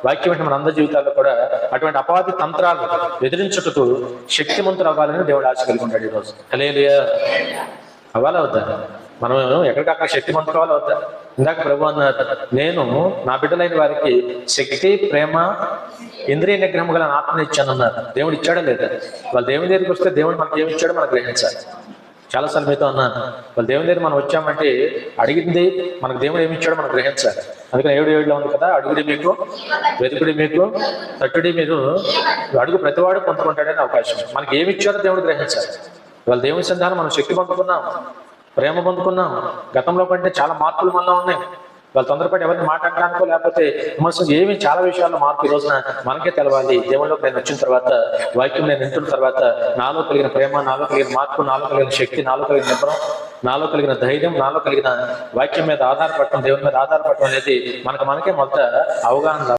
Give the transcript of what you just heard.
వాక్యం అంటే మన అందరి జీవితాల్లో కూడా అటువంటి అపవాది తంత్రాలు ఎదిరించుటకు శక్తిమంతులు అవ్వాలని దేవుడు ఆశ కలిగి ఉంటాడు ఈరోజు. హల్లెలూయా. అవ్వాలా వద్దా? మనం ఎక్కడికక్కడ శక్తిమంతులు అవ్వాలి వద్దా? ఇందాక ప్రభు అన్నారు, నేను నా బిడ్డలైన వారికి శక్తి, ప్రేమ, ఇంద్రియ నిగ్రహం గల ఆత్మని ఇచ్చానన్నారు. దేవుడు ఇచ్చాడా లేదా? వాళ్ళు దేవుని దగ్గరికి వస్తే దేవుడు మనకి ఏమి ఇచ్చాడో మనకు గ్రహించాలి. చాలాసార్లు మీతో అన్నాను, వాళ్ళు దేవుని దగ్గర మనం వచ్చామంటే అడిగింది మనకు దేవుడు ఏమి ఇచ్చాడో మనం గ్రహించాలి. అందుకని 7:7 ఉంది కదా, అడుగుడి మీకు, వెతుకుడి మీకు, తట్టుడి మీరు, అడుగు ప్రతివాడు పొందుకుంటాడని అవకాశం. మనకి ఏమి ఇచ్చారో దేవుడు గ్రహించాలి. వాళ్ళ దేవుని సంధానం మనం శక్తి పొందుకున్నాం, ప్రేమ పొందుకున్నాం. గతంలో కంటే చాలా మార్పులు మనలో ఉన్నాయి. వాళ్ళు తొందరపడి ఎవరిని మాట్లాడడానికో లేకపోతే విమర్శ ఏమి చాలా విషయాల్లో మార్పు ఈ రోజున మనకే తెలవాలి. దేవుళ్ళలోకి నేను వచ్చిన తర్వాత, వాక్యం నేను వింటున్న తర్వాత నాలో కలిగిన ప్రేమ, నాలో కలిగిన మార్పు, నాలో కలిగిన శక్తి, నాలో కలిగిన నిబ్బరం, నాలో కలిగిన ధైర్యం, నాలో కలిగిన వాక్యం మీద ఆధారపడటం, దేవుని మీద ఆధారపడటం అనేది మనకే మొదట అవగాహన